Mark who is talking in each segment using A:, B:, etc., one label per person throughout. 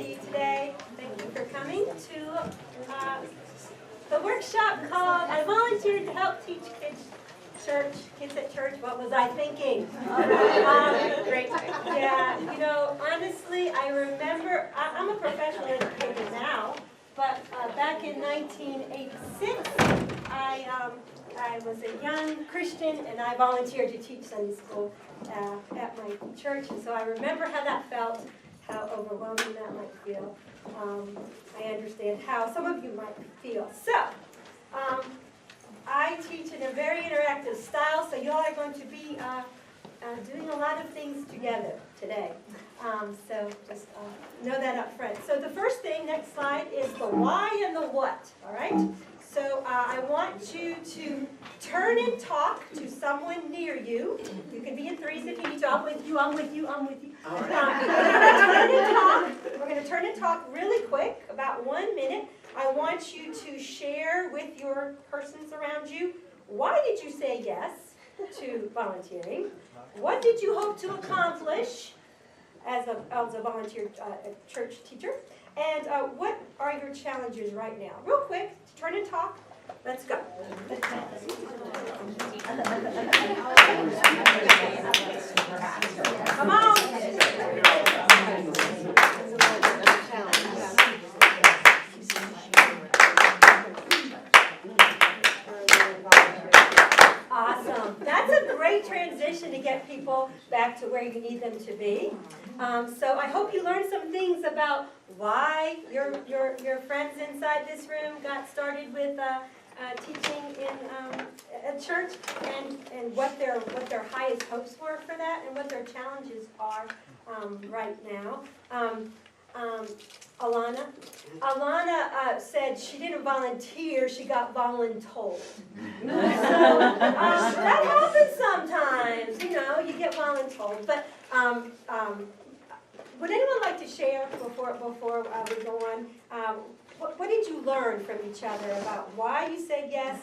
A: see you today. Thank you for coming to the workshop called I Volunteered to Help Teach Kids at Church. What was I thinking? Great. Yeah, you know, honestly, I remember, I'm a professional educator now, but back in 1986, I was a young Christian and I volunteered to teach Sunday school at my church, and so I remember how that felt, how overwhelming that might feel. I understand how some of you might feel. So, I teach in a very interactive style, so you all are going to be doing a lot of things together today. So just know that up front. So the first thing, next slide, is the why and the what, all right? So I want you to turn and talk to someone near you. You can be in threes if you need to. I'm with you, I'm with you, I'm with you. All right. We're going to turn and talk really quick, about 1 minute. I want you to share with your persons around you, why did you say yes to volunteering? What did you hope to accomplish as a volunteer church teacher? And what are your challenges right now? Real quick, turn and talk. Let's go. Come on. Awesome. That's a great transition to get people back to where you need them to be. So I hope you learned some things about why your friends inside this room got started with teaching in a church, and what their highest hopes were for that, and what their challenges are right now. Alana said she didn't volunteer, she got voluntold. So that happens sometimes, you know, you get voluntold. But would anyone like to share before we go on? What did you learn from each other about why you said yes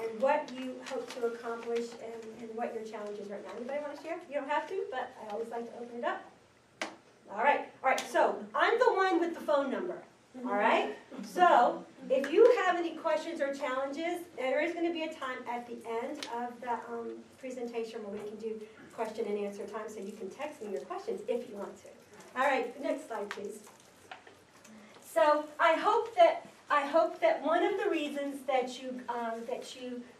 A: and what you hope to accomplish and what your challenges right now? Anybody want to share? You don't have to, but I always like to open it up. All right, so I'm the one with the phone number, all right? So if you have any questions or challenges, there is going to be a time at the end of the presentation where we can do question and answer time, so you can text me your questions if you want to. All right, next slide, please. So I hope that one of the reasons that you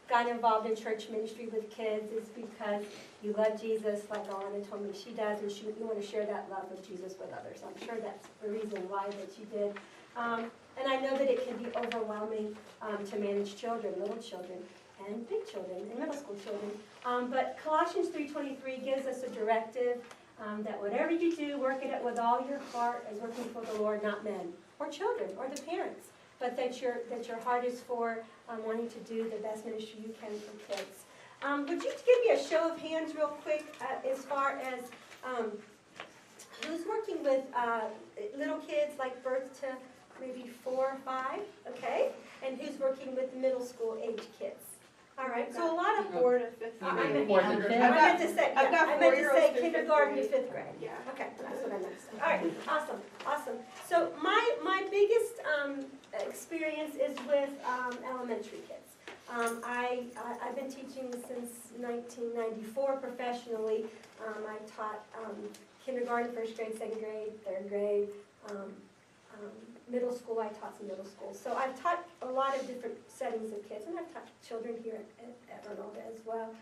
A: got involved in church ministry with kids is because you love Jesus, like Alana told me she does, and you want to share that love of Jesus with others. I'm sure that's the reason why that you did. And I know that it can be overwhelming to manage children, little children, and big children, and middle school children. But Colossians 3:23 gives us a directive that whatever you do, work at it with all your heart as working for the Lord, not men, or children, or the parents, but that your heart is for wanting to do the best ministry you can for kids. Would you give me a show of hands real quick as far as who's working with little kids like birth to maybe 4 or 5, okay? And who's working with middle school age kids? All right, so a lot of
B: 4 to 5th.
A: I meant to say kindergarten to 5th grade.
B: Yeah.
A: Okay, that's what I meant to say. All right, awesome. So my biggest experience is with elementary kids. I've been teaching since 1994 professionally. I taught kindergarten, 1st grade, 2nd grade, 3rd grade. Middle school, I taught some middle school. So I've taught a lot of different settings of kids, and I've taught children here at Ronalda as well.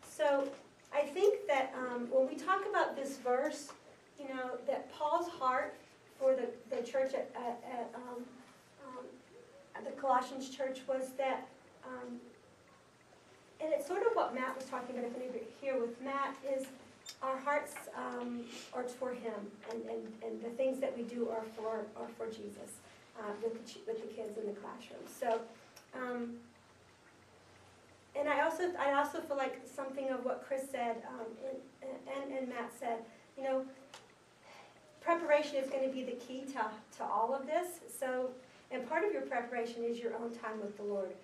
A: So I think that when we talk about this verse, you know, that Paul's heart for the church at the Colossians church was that, and it's sort of what Matt was talking about, if anybody here with Matt, is our hearts are for him, and the things that we do are for Jesus with the kids in the classroom. So, and I also feel like something of what Chris said and Matt said. You know, preparation is going to be the key to all of this. So, and part of your preparation is your own time with the Lord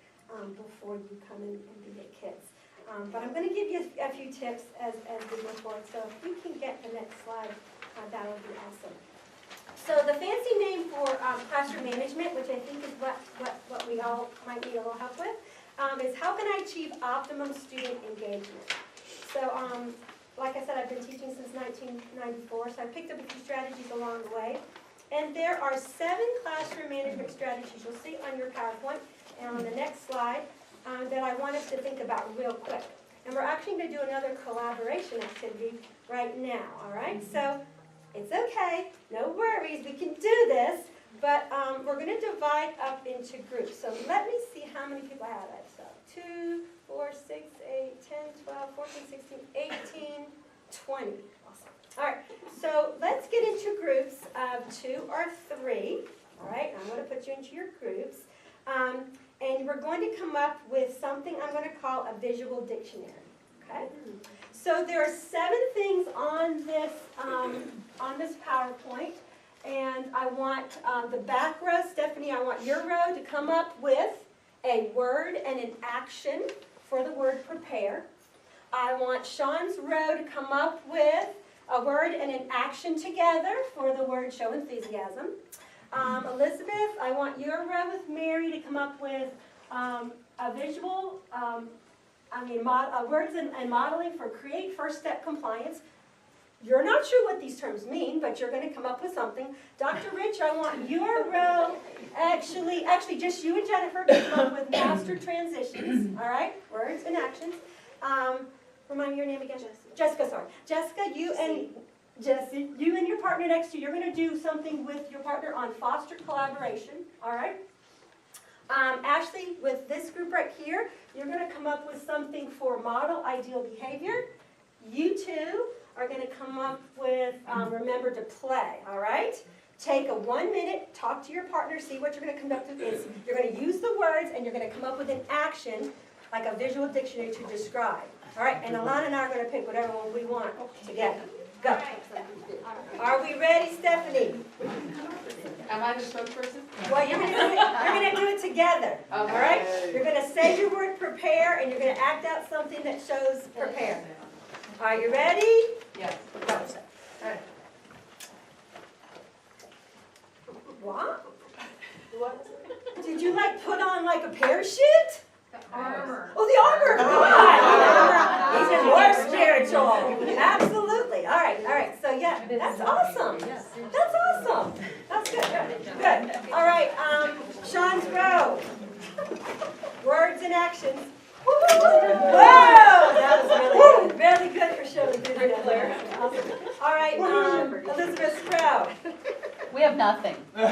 A: before you come in and be the kids. But I'm going to give you a few tips as we go forward. So if we can get the next slide, that would be awesome. So the fancy name for classroom management, which I think is what we all might need a little help with, is how can I achieve optimum student engagement? So like I said, I've been teaching since 1994, so I picked up a few strategies along the way. And there are 7 classroom management strategies you'll see on your PowerPoint and on the next slide that I want us to think about real quick. And we're actually going to do another collaboration activity right now, all right? So it's okay, no worries, we can do this, but we're going to divide up into groups. So let me see how many people I have. So 2, 4, 6, 8, 10, 12, 14, 16, 18, 20. Awesome. All right, so let's get into groups of 2 or 3. All right, I'm going to put you into your groups. And we're going to come up with something I'm going to call a visual dictionary. Okay? So there are 7 things on this PowerPoint. And I want the back row, Stephanie, I want your row to come up with a word and an action for the word prepare. I want Sean's row to come up with a word and an action together for the word show enthusiasm. Elizabeth, I want your row with Mary to come up with a visual, words and modeling for create first step compliance. You're not sure what these terms mean, but you're going to come up with something. Dr. Rich, I want your row, actually just you and Jennifer to come up with master transitions, all right? Words and actions. Remind me your name again. Jessica, sorry. Jessica, you and Jesse, you and your partner next to you, you're going to do something with your partner on foster collaboration, all right? Ashley, with this group right here, you're going to come up with something for model ideal behavior. You two are going to come up with remember to play, all right? Take a 1 minute, talk to your partner, see what you're going to conduct with this. You're going to use the words and you're going to come up with an action, like a visual dictionary to describe. All right, and Alana and I are going to pick whatever one we want together. Go. Are we ready, Stephanie?
B: Am I the spokesperson?
A: Well, you're going to do it together. All right? You're going to say your word prepare and you're going to act out something that shows prepare. Are you ready?
B: Yes.
A: Go. All right. What? Did you put on a parachute?
B: Armor.
A: Oh, the armor! God! Even more spiritual. Absolutely. All right. So yeah, that's awesome. That's awesome. That's good. Good. All right. Sean's row. Words and actions. Whoa! That was really good. Really good for showing good. Awesome. All right. Elizabeth's row.
C: We have nothing. We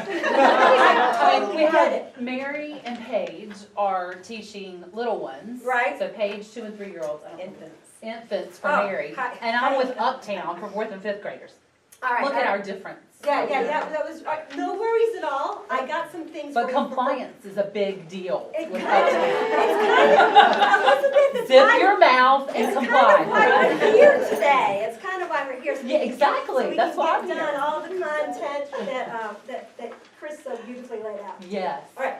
C: had Mary and Paige are teaching little ones.
A: Right.
C: So Paige, 2 and 3-year-olds. Infants for
A: Oh,
C: Mary.
A: hi.
C: And I'm with Uptown for 4th and 5th graders.
A: All right.
C: Look at our difference.
A: Yeah, that was no worries at all. I got some things.
C: But compliance is a big deal with
A: kind of,
C: Uptown.
A: Elizabeth,
C: Zip your mouth and
A: it's
C: comply.
A: kind of why we're here today. It's kind of why we're here. So
C: Yeah, exactly.
A: So we
C: That's why
A: can
C: I'm
A: get
C: here.
A: done all the content that Chris so beautifully laid out.
C: Yes.
A: All right.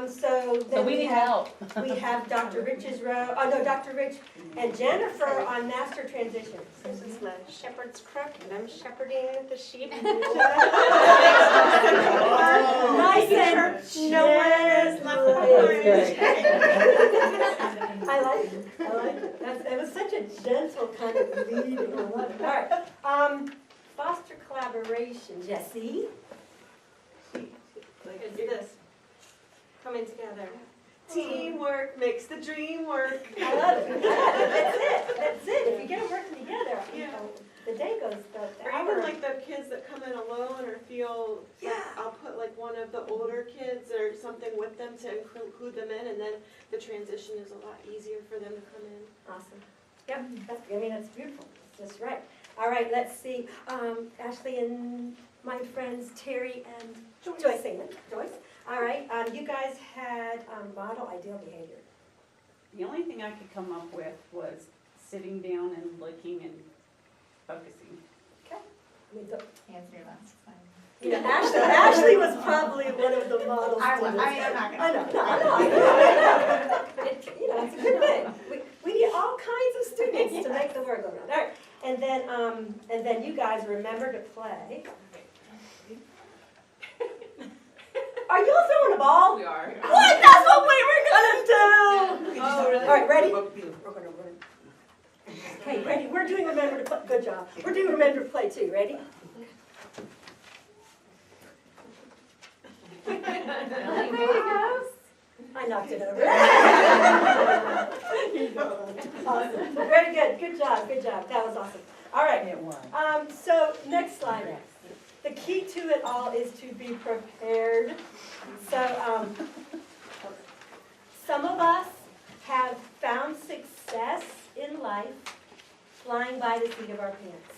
A: So then
C: So we need help.
A: We have Dr. Rich's row. Oh no, Dr. Rich and Jennifer on master transitions.
D: This is the shepherd's crook, and I'm shepherding the sheep.
A: Nice and
D: No one is left behind.
A: I like it. It was such a gentle kind of leading. I love it. All right. Foster collaboration, Jesse.
D: It's this. Coming together. Teamwork makes the dream work.
A: I love it. That's it. If you get them working together, the day goes
E: Or even the kids that come in alone or feel I'll put one of the older kids or something with them to include them in, and then the transition is a lot easier for them to come in.
A: Awesome. Yep, that's beautiful. That's just right. All right, let's see. Ashley and my friends Terry and Joyce England. Joyce. All right, you guys had model ideal behavior.
F: The only thing I could come up with was sitting down and looking and focusing.
A: Okay.
B: Answer your last time.
A: Ashley was probably one of the models.
B: I'm not gonna.
A: I know. It's a good thing. We need all kinds of students to make the word go round. All right, and then you guys remember to play. Are y'all throwing a ball?
B: We are.
A: What? That's what we were gonna do!
B: Oh, really?
A: All right, ready? We're gonna run. Okay, ready? We're doing remember to play. Good job. We're doing remember to play too. Ready? There he goes. I knocked it over. Awesome. Very good. Good job. Good job. That was awesome. All right.
C: It was.
A: So next slide. The key to it all is to be prepared. So some of us have found success in life flying by the seat of our pants.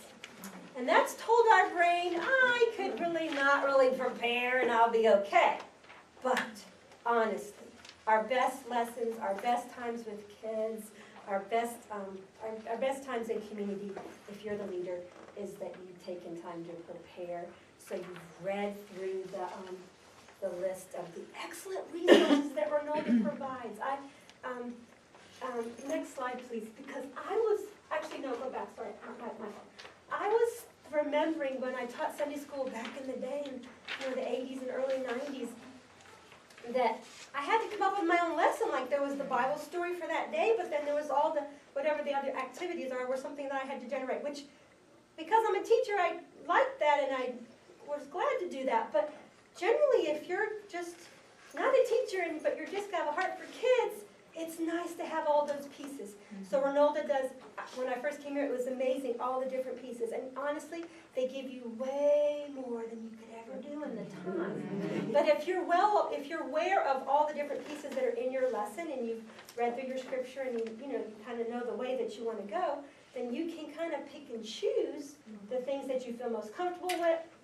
A: And that's told our brain, I could really not really prepare and I'll be okay. But honestly, our best lessons, our best times with kids, our best times in community, if you're the leader, is that you've taken time to prepare. So you've read through the list of the excellent resources that Ronaldo provides. Next slide, please, because I was, actually, no, go back, sorry, my fault. I was remembering when I taught Sunday school back in the day, in the 80s and early 90s, that I had to come up with my own lesson, like there was the Bible story for that day, but then there was all the, whatever the other activities are, were something that I had to generate, which, because I'm a teacher, I liked that and I was glad to do that, but generally if you're just not a teacher, but you're just got a heart for kids, it's nice to have all those pieces. So Ronaldo does, when I first came here, it was amazing, all the different pieces. And honestly, they give you way more than you could ever do in the time. But if you're aware of all the different pieces that are in your lesson, and you've read through your scripture, and you kind of know the way that you want to go, then you can kind of pick and choose the things that you feel most comfortable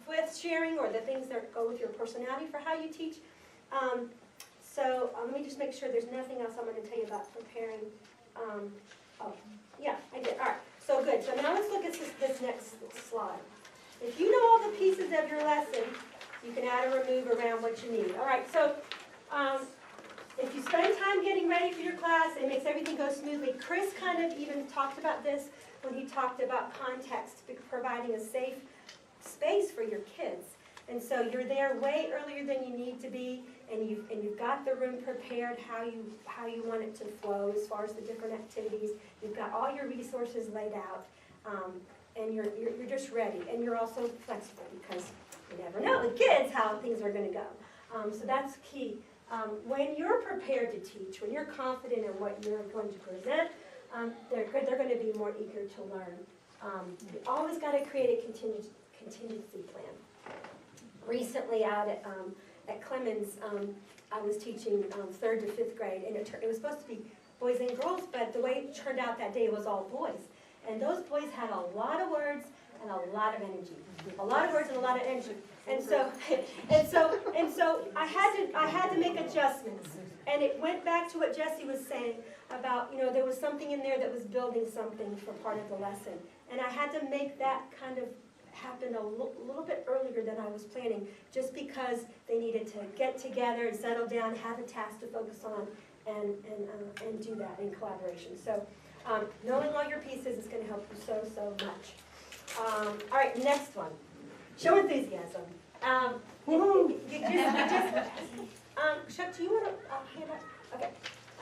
A: with sharing, or the things that go with your personality for how you teach. So let me just make sure there's nothing else I'm going to tell you about preparing. Oh, yeah, I did. All right, so good. So now let's look at this next slide. If you know all the pieces of your lesson, you can add or remove around what you need. All right, so if you spend time getting ready for your class, it makes everything go smoothly. Chris kind of even talked about this when he talked about context, providing a safe space for your kids. And so you're there way earlier than you need to be, and you've got the room prepared how you want it to flow as far as the different activities. You've got all your resources laid out, and you're just ready. And you're also flexible because you never know with kids how things are going to go. So that's key. When you're prepared to teach, when you're confident in what you're going to present, they're going to be more eager to learn. You always got to create a contingency plan. Recently out at Clemens, I was teaching 3rd to 5th grade, and it was supposed to be boys and girls, but the way it turned out that day was all boys. And those boys had a lot of words and a lot of energy. A lot of words and a lot of energy. And so I had to make adjustments. And it went back to what Jesse was saying about, there was something in there that was building something for part of the lesson. And I had to make that kind of happen a little bit earlier than I was planning, just because they needed to get together and settle down, have a task to focus on, and do that in collaboration. So knowing all your pieces is going to help you so much. All right, next one. Show enthusiasm. Chuck, do you want a handout? Okay,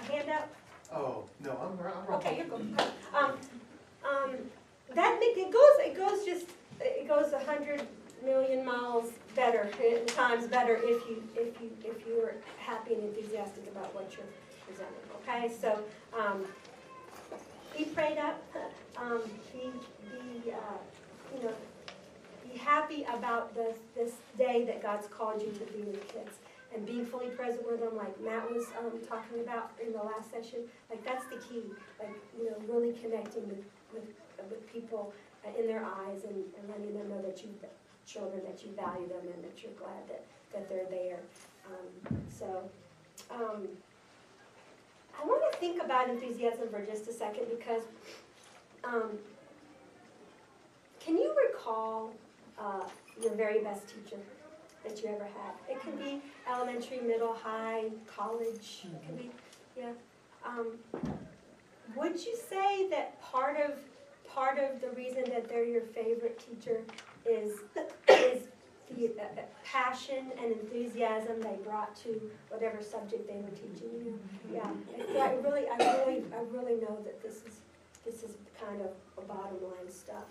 A: a handout?
G: Oh, no, I'm
A: Okay, you're good. It goes 100 million miles better, times better if you're happy and enthusiastic about what you're presenting. Okay, so be prayed up. Be happy about this day that God's called you to be with kids, and being fully present with them, like Matt was talking about in the last session. Like that's the key. Like really connecting with people in their eyes, and letting them know that you value them, and that you're glad that they're there. I want to think about enthusiasm for just a second, because can you recall your very best teacher that you ever had? It can be elementary, middle, high, college. It can be, yeah. Would you say that part of the reason that they're your favorite teacher is passion and enthusiasm they brought to whatever subject they were teaching you. Yeah, I really know that this is kind of a bottom line stuff.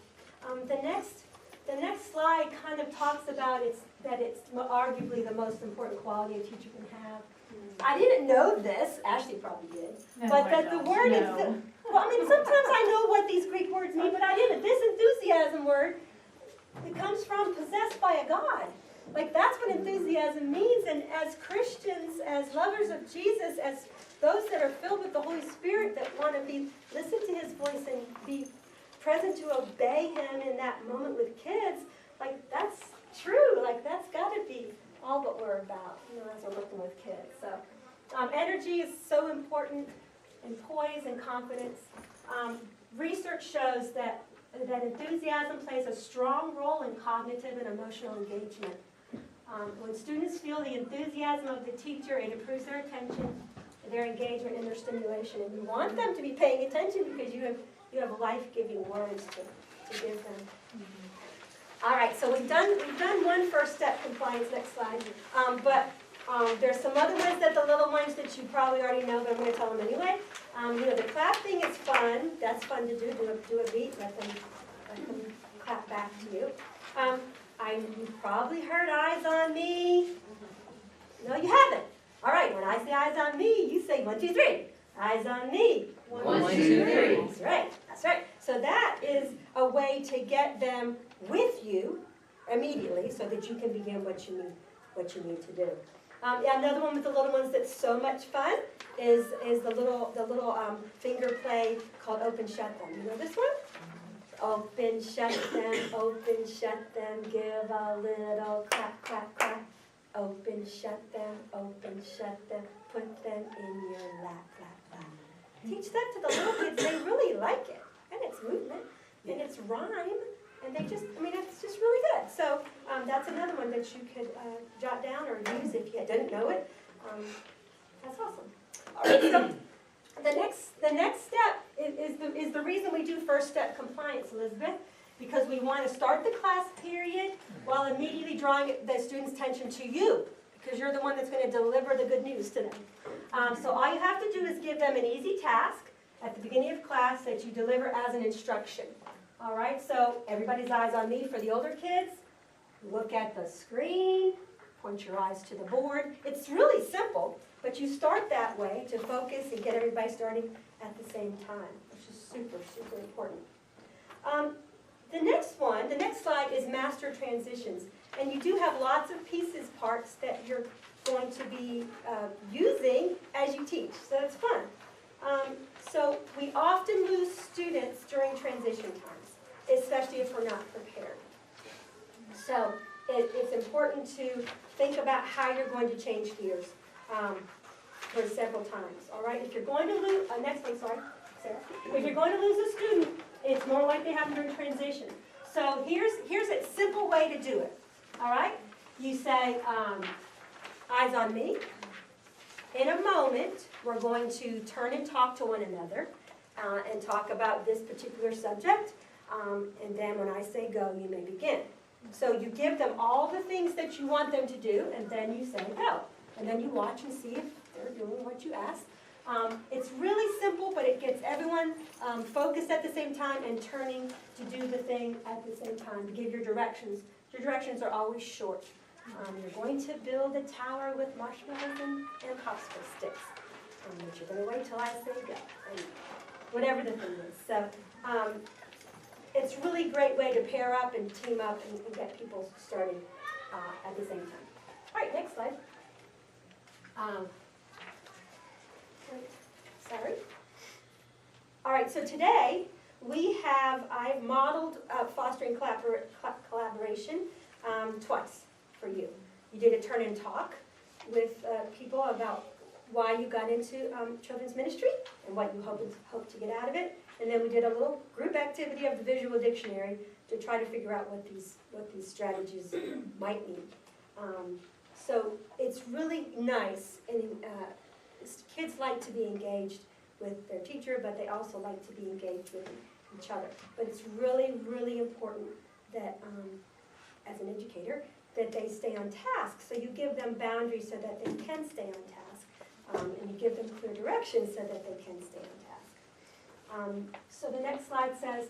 A: The next slide kind of talks about that it's arguably the most important quality a teacher can have. I didn't know this, Ashley probably did, but that the word is, well, I mean, sometimes I know what these Greek words mean, but I didn't. This enthusiasm word, it comes from possessed by a God. Like, that's what enthusiasm means, and as Christians, as lovers of Jesus, as those that are filled with the Holy Spirit that want to listen to His voice and be present to obey Him in that moment with kids, like, that's true. Like, that's got to be all that we're about, as we're working with kids. So, energy is so important, and poise and confidence. Research shows that enthusiasm plays a strong role in cognitive and emotional engagement. When students feel the enthusiasm of the teacher, it improves their attention, their engagement, and their stimulation. And you want them to be paying attention because you have life-giving words to give them. All right, so we've done one first step compliance. Next slide. But there's some other ones that the little ones that you probably already know, but I'm going to tell them anyway. The clap thing is fun. That's fun to do. Do a beat. Let them clap back to you. You probably heard eyes on me. No, you haven't. All right, when I say eyes on me, you say 1, 2, 3. Eyes on me. 1, 2, 3. That's right. That's right. So that is a way to get them with you immediately, so that you can begin what you need to do. Another one with the little ones that's so much fun is the little finger play called Open Shut Them. You know this one? Open, shut them, give a little crack, crack, crack. Open, shut them, put them in your lap, lap, lap. Teach that to the little kids. They really like it. And it's movement, and it's rhyme, and it's just really good. So that's another one that you could jot down or use if you didn't know it. That's awesome. All right, so the next step is the reason we do first step compliance, Elizabeth, because we want to start the class period while immediately drawing the students' attention to you, because you're the one that's going to deliver the good news to them. So all you have to do is give them an easy task at the beginning of class that you deliver as an instruction. All right, so everybody's eyes on me for the older kids. Look at the screen, point your eyes to the board. It's really simple, but you start that way to focus and get everybody starting at the same time, which is super, super important. The next slide is master transitions. And you do have lots of pieces, parts that you're going to be using as you teach, so it's fun. So we often lose students during transition times, especially if we're not prepared. So it's important to think about how you're going to change gears for several times. All right, if you're going to lose, next one, sorry, Sarah. If you're going to lose a student, it's more likely to happen during transition. So here's a simple way to do it. All right, you say, eyes on me. In a moment, we're going to turn and talk to one another and talk about this particular subject. And then when I say go, you may begin. So you give them all the things that you want them to do, and then you say go. And then you watch and see if they're doing what you asked. It's really simple, but it gets everyone focused at the same time and turning to do the thing at the same time. To give your directions. Your directions are always short. You're going to build a tower with marshmallows and popsicle sticks. But you're going to wait till I say go. And whatever the thing is. So it's a really great way to pair up and team up and get people started at the same time. All right, next slide. Sorry. All right, so today I've modeled fostering collaboration twice for you. You did a turn and talk with people about why you got into children's ministry and what you hope to get out of it. And then we did a little group activity of the visual dictionary to try to figure out what these strategies might mean. So it's really nice, and kids like to be engaged with their teacher, but they also like to be engaged with each other. But it's really, really important that, as an educator, that they stay on task. So you give them boundaries so that they can stay on task. And you give them clear directions so that they can stay on task. So the next slide says,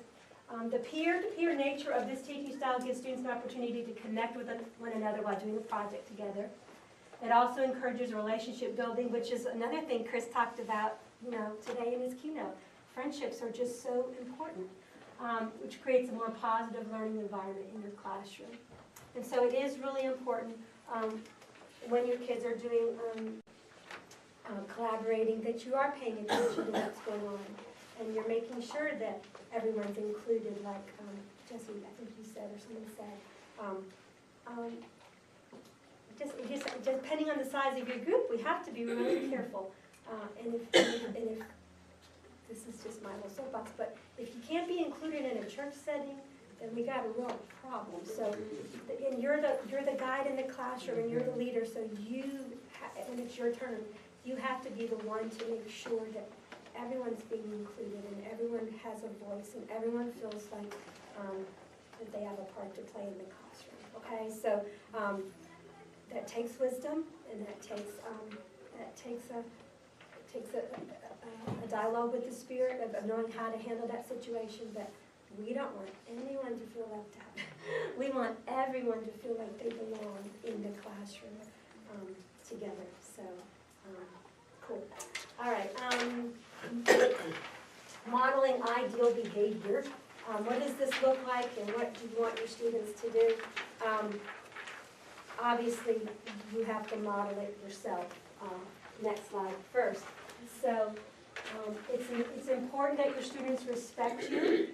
A: the peer-to-peer nature of this teaching style gives students an opportunity to connect with one another while doing a project together. It also encourages relationship building, which is another thing Chris talked about, today in his keynote. Friendships are just so important, which creates a more positive learning environment in your classroom. And so it is really important when your kids are doing collaborating that you are paying attention to what's going on. And you're making sure that everyone's included, like Jesse, I think you said, or someone said. Just depending on the size of your group, we have to be really careful. And if this is just my little soapbox, but if you can't be included in a church setting, then we got a real problem. So, and you're the guide in the classroom, and you're the leader. So when it's your turn, you have to be the one to make sure that everyone's being included and everyone has a voice and everyone feels like that they have a part to play in the classroom. Okay, so that takes wisdom, and that takes a dialogue with the Spirit of knowing how to handle that situation. But we don't want anyone to feel left out. We want everyone to feel like they belong in the classroom together. So cool. All right. Modeling ideal behavior. What does this look like, and what do you want your students to do? Obviously, you have to model it yourself. Next slide first. So it's important that your students respect you.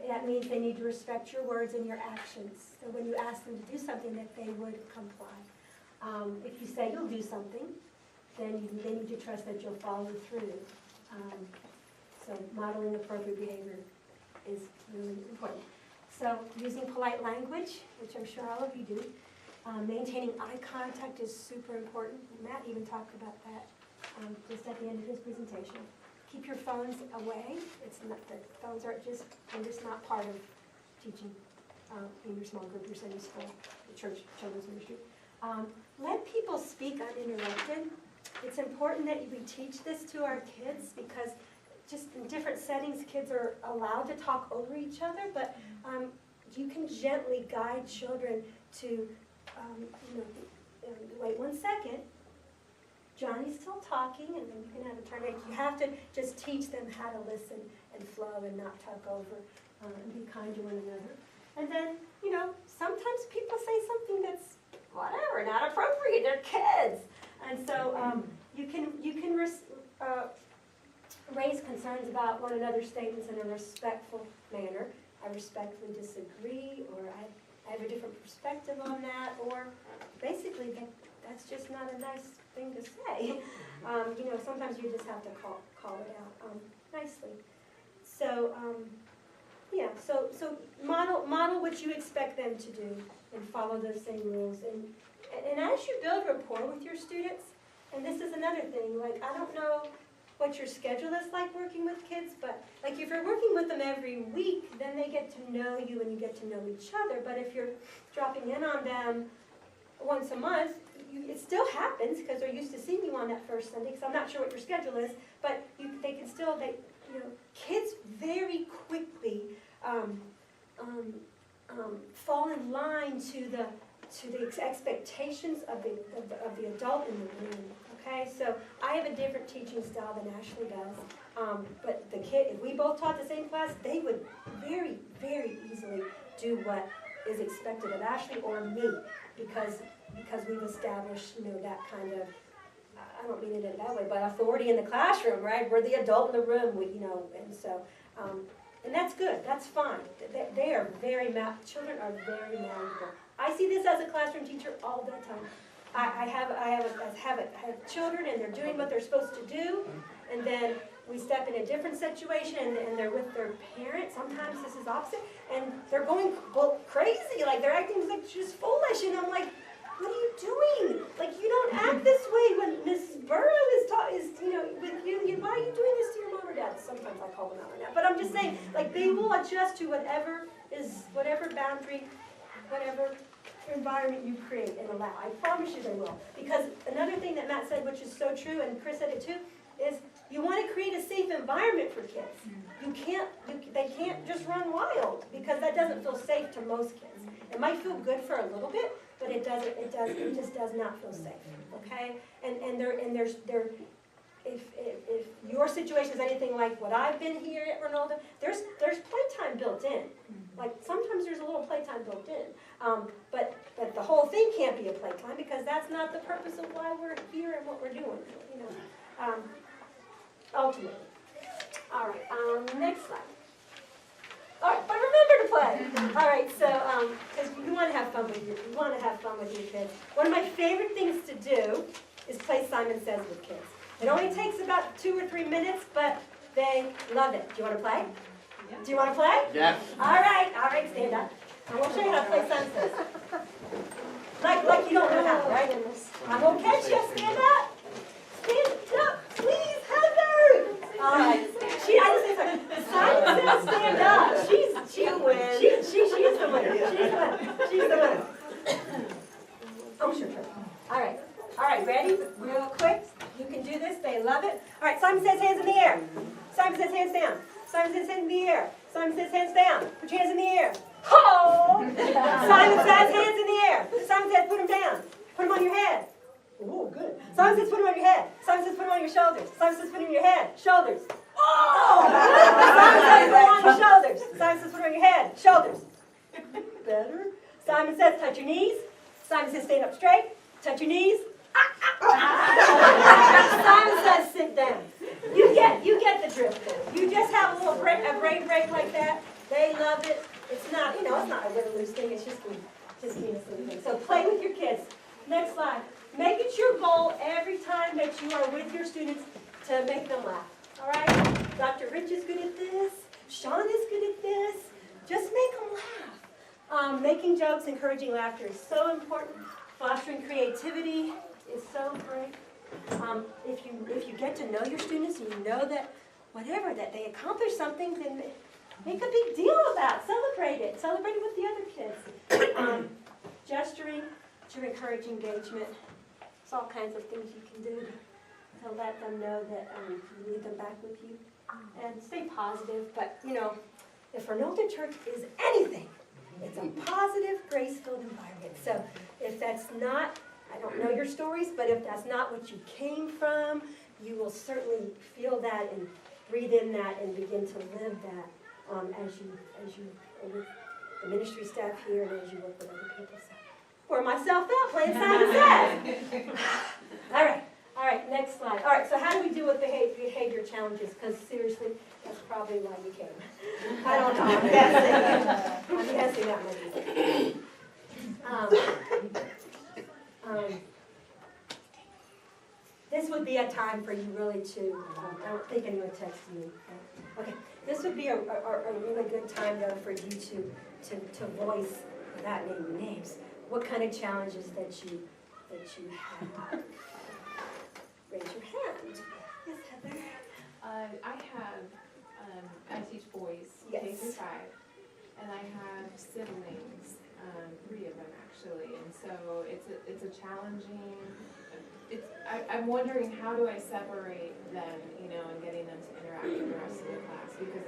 A: That means they need to respect your words and your actions. So when you ask them to do something, that they would comply. If you say you'll do something, then they need to trust that you'll follow through. So modeling appropriate behavior is really important. So using polite language, which I'm sure all of you do. Maintaining eye contact is super important. Matt even talked about that just at the end of his presentation. Keep your phones away. It's not that phones they're just not part of teaching in your small group, your Sunday school, the church, children's ministry. Let people speak uninterrupted. It's important that we teach this to our kids because just in different settings, kids are allowed to talk over each other, but you can gently guide children to, wait 1 second, Johnny's still talking, and then you can have a turn. You have to just teach them how to listen and flow and not talk over and be kind to one another. And then, sometimes people say something that's whatever, not appropriate. They're kids. And so you can raise concerns about one another's statements in a respectful manner. I respectfully disagree, or I have a different perspective on that, or basically that's just not a nice thing to say. Sometimes you just have to call it out nicely. So so model what you expect them to do and follow those same rules. And as you build rapport with your students, and this is another thing, like I don't know what your schedule is like working with kids, but like if you're working with them every week, then they get to know you and you get to know each other. But if you're dropping in on them once a month, it still happens because they're used to seeing you on that first Sunday, because I'm not sure what your schedule is, but they can still, kids very quickly fall in line to the expectations of the adult in the room. Okay, so I have a different teaching style than Ashley does, but the kid, if we both taught the same class, they would very, very easily do what is expected of Ashley or me, because we've established, that kind of, I don't mean it in that way, but authority in the classroom, right? We're the adult in the room, and so, and that's good, that's fine. They are children are very malleable. I see this as a classroom teacher all the time. I have children and they're doing what they're supposed to do, and then we step in a different situation and they're with their parent. Sometimes this is opposite, and they're going crazy, like they're acting like just foolish, and I'm like, what are you doing? Like, you don't act this way when Mrs. Burrow is with you. Why are you doing this to your mom or dad? Sometimes I call them out on that, but I'm just saying, like, they will adjust to whatever boundary, whatever environment you create and allow. I promise you they will. Because another thing that Matt said, which is so true, and Chris said it too, is you want to create a safe environment for kids. They can't just run wild, because that doesn't feel safe to most kids. It might feel good for a little bit, but it just does not feel safe, okay? If your situation is anything like what I've been here at Ronaldo, there's playtime built in. Like sometimes there's a little playtime built in, but the whole thing can't be a playtime, because that's not the purpose of why we're here and what we're doing. You know, ultimately. All right. Next slide. All right, but remember to play. All right, so because you want to have fun with your kids. One of my favorite things to do is play Simon Says with kids. It only takes about 2 or 3 minutes, but they love it. Do you want to play?
B: Yeah.
A: Do you want to play?
G: Yeah.
A: All right, stand up. I'm going to show you how to play Simon Says. Like you don't know how, right? I'm going to catch you. Stand up. Stand up, please, Heather. All right. I just say something. Simon says stand up. She wins. She's the winner. She's the winner. Oh, sure. All right, ready? Real quick. You can do this. They love it. All right, Simon says hands in the air. Simon says hands down. Simon says hands in the air. Simon says hands down. Put your hands in the air. Oh! Simon says hands in the air. Simon says put them down. Put them on your head. Oh, good. Simon says put them on your head. Simon says put them on your shoulders. Simon says put them on your head. Shoulders. Oh! Simon says put them on your shoulders. Simon says put them on your head. Shoulders. Better. Simon says touch your knees. Simon says stand up straight. Touch your knees. Simon says sit down. You get the drift. You just have a little break like that. They love it. It's not, it's not a win or lose thing. It's just being a silly thing. So play with your kids. Next slide. Make it your goal every time that you are with your students to make them laugh. All right? Dr. Rich is good at this. Sean is good at this. Just make them laugh. Making jokes, encouraging laughter is so important. Fostering creativity is so great. If you get to know your students and you know that whatever, that they accomplish something, then make a big deal about it. Celebrate it. Celebrate it with the other kids. Gesturing to encourage engagement. There's all kinds of things you can do to let them know that you need them back with you. And stay positive. But, if Ronaldo Church is anything, it's a positive, grace-filled environment. So if that's not, I don't know your stories, but if that's not what you came from, you will certainly feel that and breathe in that and begin to live that as you are with the ministry staff here and as you work with other people. So, pour myself out, playing Simon Says. All right, next slide. All right, so how do we deal with behavior challenges? Because seriously, that's probably why you came. I don't know, I'm guessing that might be. This would be a time for you really to, I don't think anyone texted me. Okay, this would be a really good time though for you to voice, without naming names, what kind of challenges that you have. Raise your hand. Yes, Heather.
H: I teach boys,
A: Yes.
H: K through 5, and I have siblings, 3 of them actually, and so it's a challenging. I'm wondering, how do I separate them, and getting them to interact with the rest of the class, because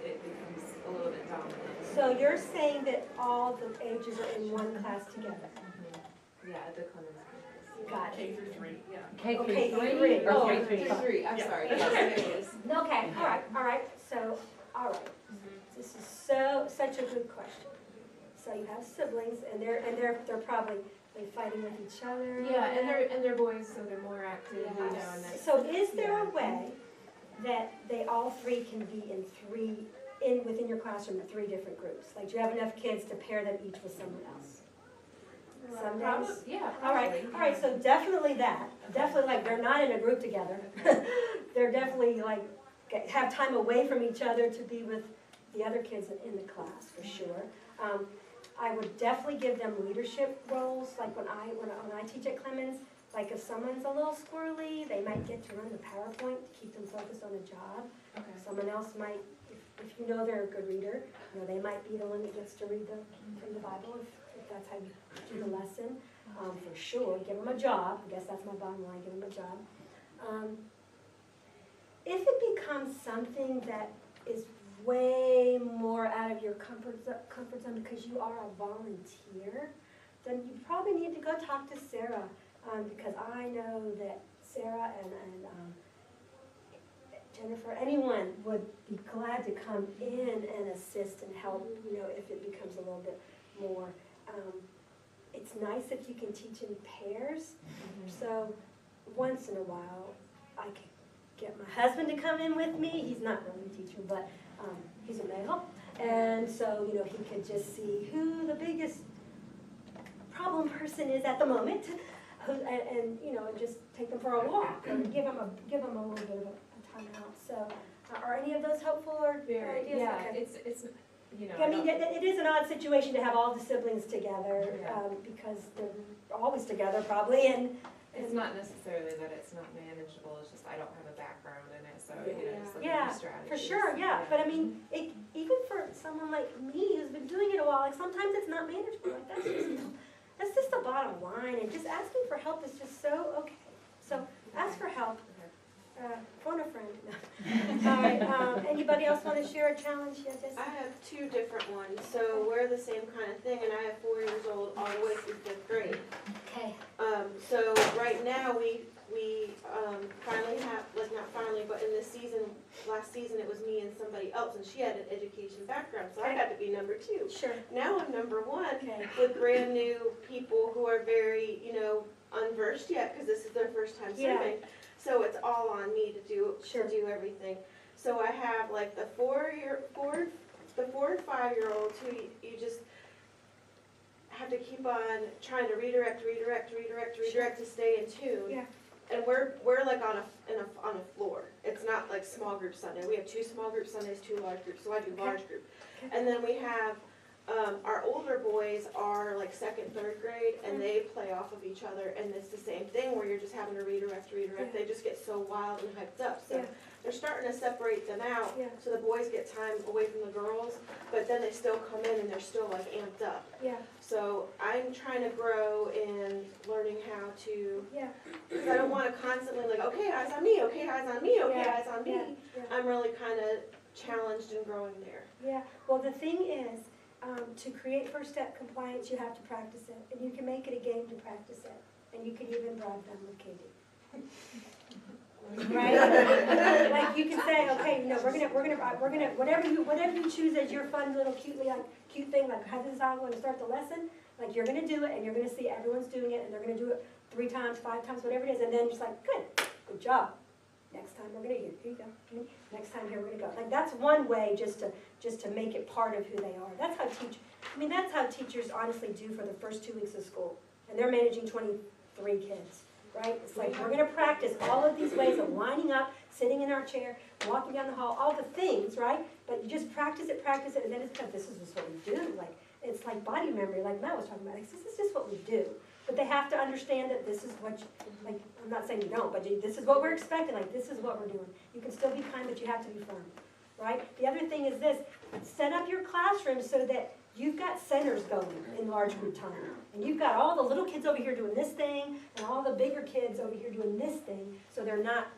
H: it becomes a little bit dominant.
A: So you're saying that all the ages are in one class together?
H: Yeah, at the Clemens campus.
A: Got it.
G: K through 3, yeah.
C: K through
A: Okay,
C: 3
A: three.
C: or
H: Oh,
C: K
H: K
C: through
H: through
C: 5?
H: 3, I'm
G: Yeah.
H: sorry, yes, there it is.
A: Okay, all right. So, all right. This is such a good question. So you have siblings, and they're probably fighting with each other.
H: Yeah, and they're boys, so they're more active, and that's.
A: So is there a way that they all 3 can be within your classroom in 3 different groups? Like, do you have enough kids to pair them each with someone else? Some days?
H: Yeah,
A: All right, so definitely that. Definitely, like, they're not in a group together. They're definitely, like, have time away from each other to be with the other kids in the class, for sure. I would definitely give them leadership roles, like when I teach at Clemens, like if someone's a little squirrely, they might get to run the PowerPoint to keep them focused on the job.
H: Okay.
A: Someone else might, if you know they're a good reader, they might be the one that gets to read from the Bible if if that's how you do the lesson, for sure. Give them a job. I guess that's my bottom line. Give them a job. If it becomes something that is way more out of your comfort zone because you are a volunteer, then you probably need to go talk to Sarah, because I know that Sarah and Jennifer, anyone would be glad to come in and assist and help, if it becomes a little bit more. It's nice if you can teach in pairs, so once in a while I can get my husband to come in with me. He's not really a teacher, but he's a male, and so he could just see who the biggest problem person is at the moment, and just take them for a walk or give them a little bit of a time out. So are any of those helpful or
H: Very,
A: ideas?
H: yeah,
A: Okay.
H: it's,
A: I mean, it is an odd situation to have all the siblings together,
H: Yeah.
A: because they're always together probably, and
H: it's not necessarily that it's not manageable, it's just I don't have a background in it, so, just looking
A: Yeah,
H: for strategies.
A: for sure, yeah, but I mean, even for someone like me who's been doing it a while, like sometimes it's not manageable, like that's just the bottom line, and just asking for help is just so okay. So ask for help, phone a friend. No. All right, anybody else want to share a challenge? Yeah, Jessica?
E: I have two different ones. So we're the same kind of thing, and I have 4 years old all the way through 5th grade.
A: Okay.
E: So right now we finally have, like not finally, but in this season, last season it was me and somebody else, and she had an education background, so I got to be number 2.
A: Sure.
E: Now I'm number 1
A: Okay.
E: with brand new people who are very, unversed yet because this is their first time
A: Yeah.
E: swimming. So it's all on me to do
A: Sure.
E: everything. So I have like the 4 and 5-year-olds who you just have to keep on trying to redirect to stay in tune.
A: Yeah.
E: And we're like on a floor. It's not like small group Sunday. We have 2 small group Sundays, 2 large groups. So I do large group.
A: Okay.
E: And then we have our older boys are like 2nd, 3rd grade, and they play off of each other. And it's the same thing where you're just having to redirect.
A: Yeah.
E: They just get so wild and hyped up. So
A: Yeah.
E: they're starting to separate them out.
A: Yeah.
E: So the boys get time away from the girls, but then they still come in and they're still like amped up.
A: Yeah.
E: So I'm trying to grow in learning how to,
A: Yeah.
E: because I don't want to constantly like, okay, eyes on me, okay, eyes on me, okay,
A: Yeah.
E: eyes on me.
A: Yeah. Yeah.
E: I'm really kind of challenged and growing there.
A: Yeah, well, the thing is, to create first step compliance, you have to practice it, and you can make it a game to practice it, and you can even bribe them with candy. Right? Like you can say, okay, we're gonna, whatever you choose as your fun little cute thing, like how this is how I'm gonna start the lesson, like you're gonna do it, and you're gonna see everyone's doing it, and they're gonna do it 3 times, 5 times, whatever it is, and then just like, good job. Next time we're gonna here you go. Next time here we're gonna go. Like that's one way just to make it part of who they are. That's how teachers honestly do for the first 2 weeks of school. And they're managing 23 kids, right? It's like we're gonna practice all of these ways of lining up, sitting in our chair, walking down the hall, all the things, right? But you just practice it, and then it's kind of, this is just what we do. Like it's like body memory, like Matt was talking about. Like, this is just what we do. But they have to understand that this is what, like, I'm not saying you don't, but this is what we're expecting, like, this is what we're doing. You can still be kind, but you have to be firm, right? The other thing is this, set up your classroom so that you've got centers going in large group time. And you've got all the little kids over here doing this thing, and all the bigger kids over here doing this thing, so they're not,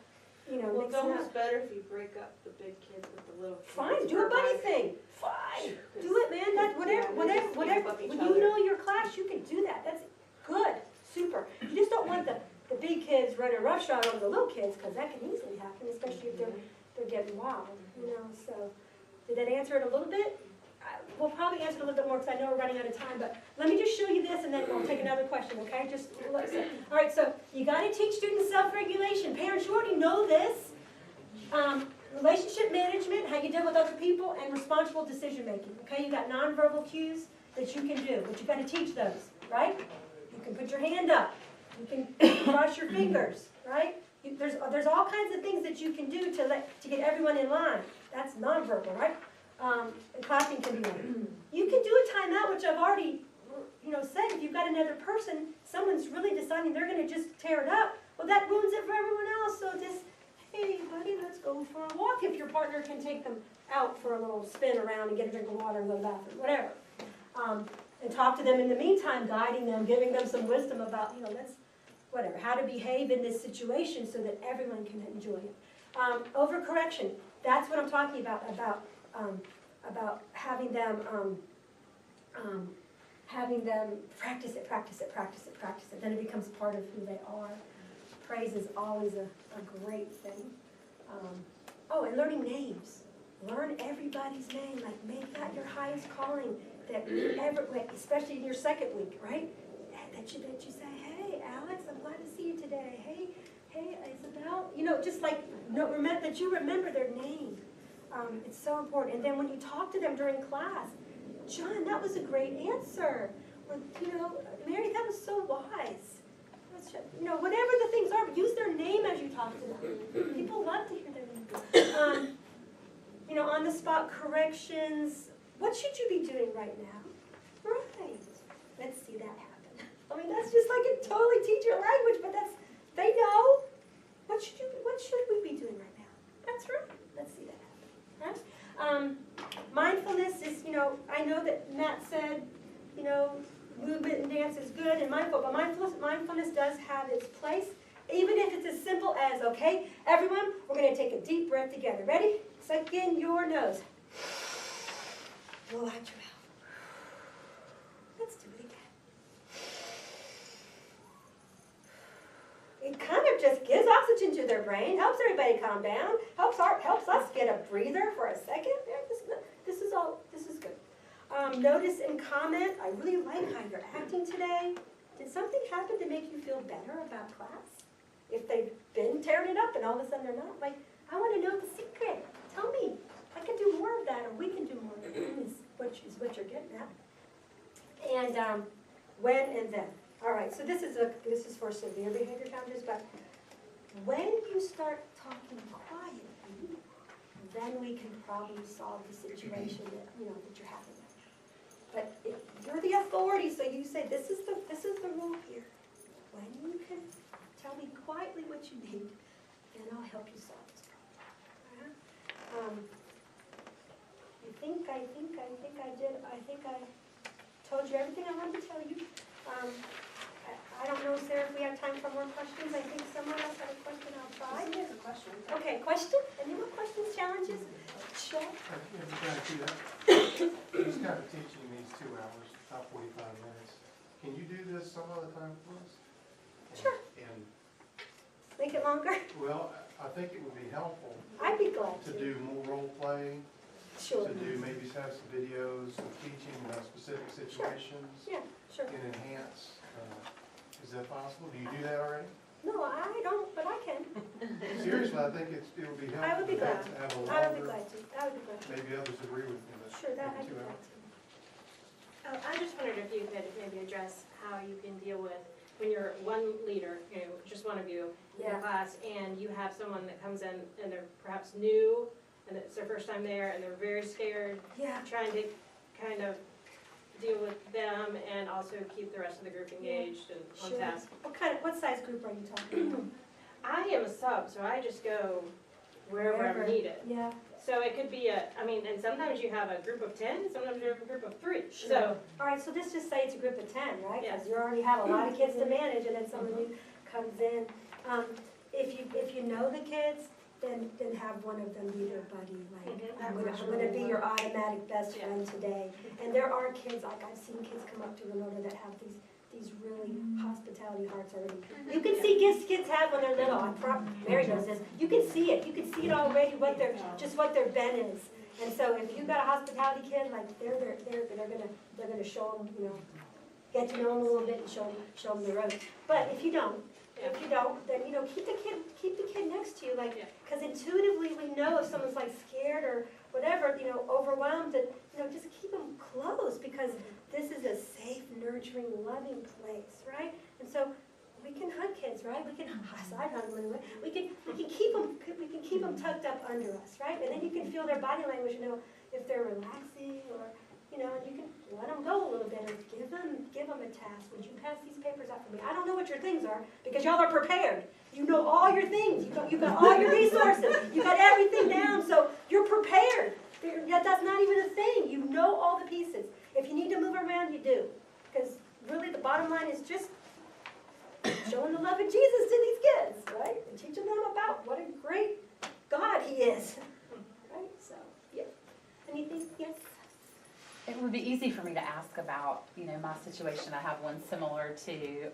E: Well, it's
A: mixing
E: almost
A: up.
E: better if you break up the big kids with the little kids.
A: Fine, do a buddy thing, fine, do it, man, that's whatever, when you know your class, you can do that, that's good, super. You just don't want the big kids running roughshod over the little kids, because that can easily happen, especially if they're getting wild, so. Did that answer it a little bit? We'll probably answer it a little bit more, because I know we're running out of time, but let me just show you this, and then we'll take another question, okay? Just listen. All right, so you gotta teach students self-regulation. Parents, you already know this. Relationship management, how you deal with other people, and responsible decision-making, okay? You got nonverbal cues that you can do, but you gotta teach those, right? You can put your hand up. You can cross your fingers, right? There's all kinds of things that you can do to get everyone in line. That's nonverbal, right? And clapping can be one. You can do a timeout, which I've already, said. If you've got another person, someone's really deciding they're going to just tear it up. Well, that ruins it for everyone else. So just, hey, buddy, let's go for a walk. If your partner can take them out for a little spin around and get a drink of water and go to the bathroom, whatever. and talk to them in the meantime, guiding them, giving them some wisdom about, whatever, how to behave in this situation so that everyone can enjoy it. Overcorrection, that's what I'm talking about having them practice it, then it becomes part of who they are. Praise is always a great thing. And learning names. Learn everybody's name, like make that your highest calling, that especially in your second week, right? That you say, hey, Alex, I'm glad to see you today. Hey, Isabel, just like remember that you remember their name. It's so important. And then when you talk to them during class, John, that was a great answer. Or, Mary, that was so wise. Whatever the things are, use their name as you talk to them. People love to hear their name. On the spot corrections. What should you be doing right now? Right. Let's see that happen. That's just like a totally teacher language, but they know. What should we be doing right now? That's right. Let's see that happen. Right? Mindfulness is, I know that Matt said, movement and dance is good and mindful, but mindfulness does have its place, even if it's as simple as, okay, everyone, we're going to take a deep breath together. Ready? Suck in your nose. Blow out your mouth. Let's do it again. It kind of just gives oxygen to their brain, helps everybody calm down, helps us get a breather for a second. Yeah, this is good. Notice and comment. I really like how you're acting today. Did something happen to make you feel better about class? If they've been tearing it up and all of a sudden they're not, I want to know the secret. Tell me. I can do more of that, or we can do more of that, is what you're getting at. And when and then. All right, so this is for severe behavior challenges, but when you start talking quietly, then we can probably solve the situation that you're having. But if you're the authority, so you say, this is the rule here. When you can tell me quietly what you need, then I'll help you solve this problem. I told you everything I wanted to tell you. I don't know, Sarah, if we have time for more questions. I think someone else had a question outside.
D: I have a question.
A: Okay, question? Any more questions, challenges? Sure.
G: He's kind of teaching these 2 hours, about 45 minutes. Can you do this some other time for us?
A: Sure.
G: And,
A: Make it longer?
G: well, I think it would be helpful
A: I'd be glad
G: to
A: to.
G: do more role play,
A: Sure.
G: to do maybe have some videos of teaching about specific situations
A: Yeah, sure.
G: and enhance. Is that possible? Do you do that already?
A: No, I don't, but I can.
G: Seriously, I think it would be helpful.
A: I would be glad.
G: To have a
A: I would be
G: longer,
A: glad to.
G: maybe others agree with me, but
A: Sure, I'd
G: maybe
A: be
G: 2
A: glad
G: hours.
A: to.
D: I just wondered if you could maybe address how you can deal with when you're one leader, just one of you in
A: Yeah.
D: the class, and you have someone that comes in and they're perhaps new, and it's their first time there, and they're very scared,
A: Yeah.
D: trying to kind of deal with them and also keep the rest of the group engaged and on
A: Sure.
D: task.
A: What size group are you talking about?
D: I am a sub, so I just go wherever
A: Wherever.
D: I'm needed.
A: Yeah.
D: So it could be and sometimes you have a group of 10, sometimes you have a group of 3.
A: Sure.
D: So,
A: All right, so let's just say it's a group of 10, right?
D: Yes.
A: Because you already have a lot of kids to manage, and then someone new comes in. If you know the kids, then have one of them be their buddy. Like, I'm gonna be your automatic best friend today. And there are kids, like I've seen kids come up to Ramona that have these really hospitality hearts already. You can see kids have when they're little. Mary knows this. You can see it. You can see it already. What their bent is. And so if you've got a hospitality kid, like they're gonna show them, get to know them a little bit and show them the ropes. But if you don't, then keep the kid next to you, because intuitively we know if someone's like scared or whatever, overwhelmed, that just keep them close, because this is a safe, nurturing, loving place, right? And so we can hug kids, right? We can side hug them anyway. We can keep them tucked up under us, right? And then you can feel their body language, if they're relaxing, or and you can let them go a little bit, or give them a task. Would you pass these papers out for me? I don't know what your things are, because y'all are prepared. You know all your things. You've got all your resources. You've got everything down, so you're prepared. Yeah, that's not even a thing. You know all the pieces. If you need to move around, you do. Because really the bottom line is just showing the love of Jesus to these kids, right? And teaching them about what a great God He is. Right? So, yeah. Anything? Yes?
C: It would be easy for me to ask about, my situation. I have one similar to,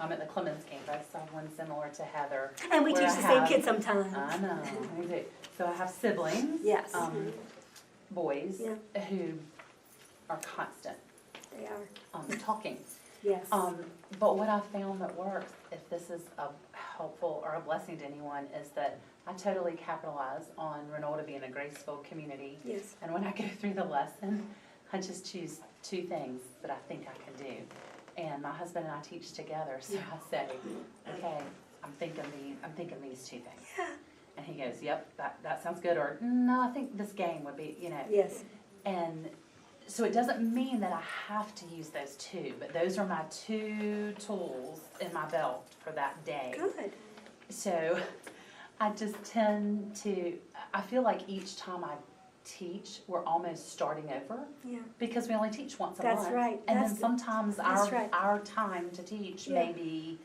C: I'm at the Clemens campus, so I have one similar to Heather.
A: And we
C: where
A: teach
C: I
A: the same
C: have-
A: kids sometimes.
C: I know, we do. So I have siblings.
A: Yes.
C: Boys
A: Yeah.
C: who are constant,
A: They are.
C: talking.
A: Yes.
C: But what I found that works, if this is a helpful or a blessing to anyone, is that I totally capitalize on Renata being a graceful community.
A: Yes.
C: And when I go through the lesson, I just choose 2 things that I think I can do. And my husband and I teach together, so I say, okay, I'm thinking these 2 things.
A: Yeah.
C: And he goes, yep, that sounds good, or no, I think this game would be,
A: Yes.
C: And so it doesn't mean that I have to use those 2, but those are my 2 tools in my belt for that day.
A: Good.
C: So I just tend to, I feel like each time I teach, we're almost starting over
A: Yeah.
C: because we only teach once a
A: That's
C: month.
A: right.
C: And
A: That's
C: then sometimes
A: that's right.
C: our time to teach
A: Yeah.
C: may be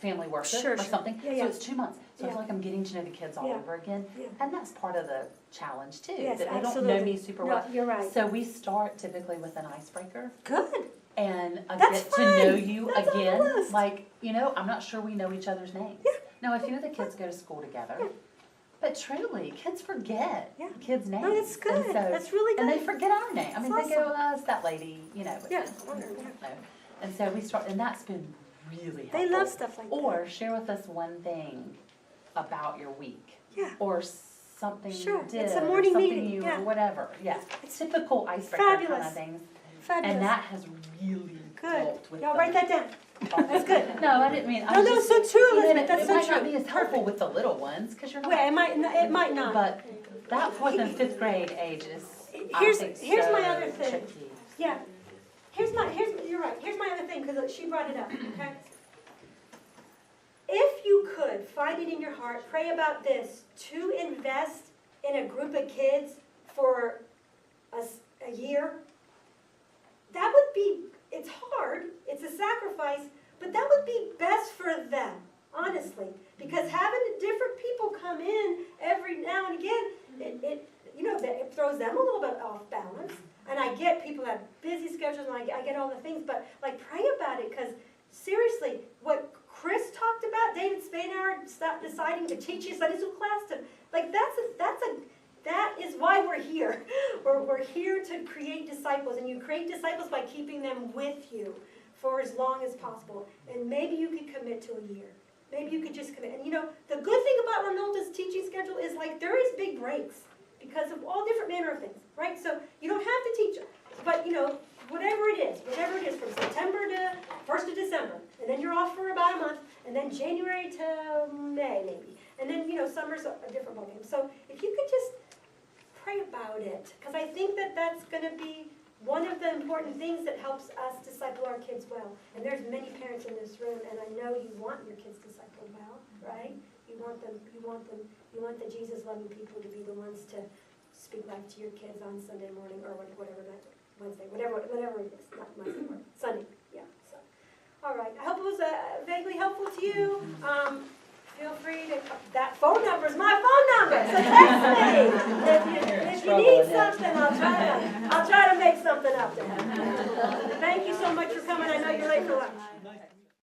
C: family worship
A: Sure,
C: or
A: sure.
C: something.
A: Yeah,
C: So
A: yeah.
C: it's 2 months. So I
A: Yeah.
C: feel like I'm getting to know the kids all
A: Yeah.
C: over again.
A: Yeah.
C: And that's part of the challenge too,
A: Yes,
C: that they
A: absolutely.
C: don't know me super well.
A: No, you're right.
C: So we start typically with an icebreaker.
A: Good.
C: And I
A: That's
C: get to know
A: fun.
C: you
A: That's on the
C: again.
A: list.
C: Like, I'm not sure we know each other's names.
A: Yeah.
C: Now, a few of the kids go to school together,
A: Yeah.
C: but truly, kids forget
A: Yeah.
C: kids' names.
A: No, that's good.
C: And so,
A: That's really
C: and they
A: good.
C: forget our name. I mean,
A: That's
C: they go, it's that lady, but
A: Yeah.
C: no. And so we start, and that's been really helpful.
A: They love stuff like that.
C: Or share with us one thing about your week.
A: Yeah.
C: Or something
A: Sure.
C: you did.
A: It's a
C: or
A: morning
C: something
A: meeting.
C: you,
A: Yeah.
C: or whatever. Yeah.
A: It's
C: Typical icebreaker kind
A: fabulous.
C: of things.
A: Fabulous.
C: And that has really
A: Good.
C: helped with
A: Y'all
C: the
A: write that down. That's good.
C: No, I didn't mean.
A: No, no, so true, Elizabeth. That's
C: it
A: so
C: might not
A: true.
C: be as helpful with the little ones because you're not.
A: Wait, it might not.
C: But that 4th and 5th grade age is. I
A: Here's
C: think,
A: my
C: so
A: other thing.
C: tricky.
A: Yeah. You're right. Here's my other thing, because she brought it up, okay? If you could find it in your heart, pray about this, to invest in a group of kids for a year, that would be, it's hard, it's a sacrifice, but that would be best for them, honestly. Because having different people come in every now and again, it throws them a little bit off balance. And I get people have busy schedules, and I get all the things, but pray about it, because seriously, what Chris talked about, David Spainhour deciding to teach his Sunday school class, that is why we're here. We're here to create disciples, and you create disciples by keeping them with you for as long as possible. And maybe you could commit to a year. Maybe you could just commit. And the good thing about Renata's teaching schedule is there is big breaks because of all different manner of things, right? So you don't have to teach, but whatever it is from September to 1st of December, and then you're off for about a month, and then January to May maybe, and then summer's a different ballgame. So if you could just pray about it, because I think that's going to be one of the important things that helps us disciple our kids well. And there's many parents in this room, and I know you want your kids discipled well, right? You want the Jesus-loving people to be the ones to speak life to your kids on Sunday morning or whatever night, Wednesday, whatever it is, not Wednesday morning, Sunday, yeah. So, all right. I hope it was vaguely helpful to you. Feel free to. That phone number is my phone number, so text me if you need something. I'll try to make something up to have.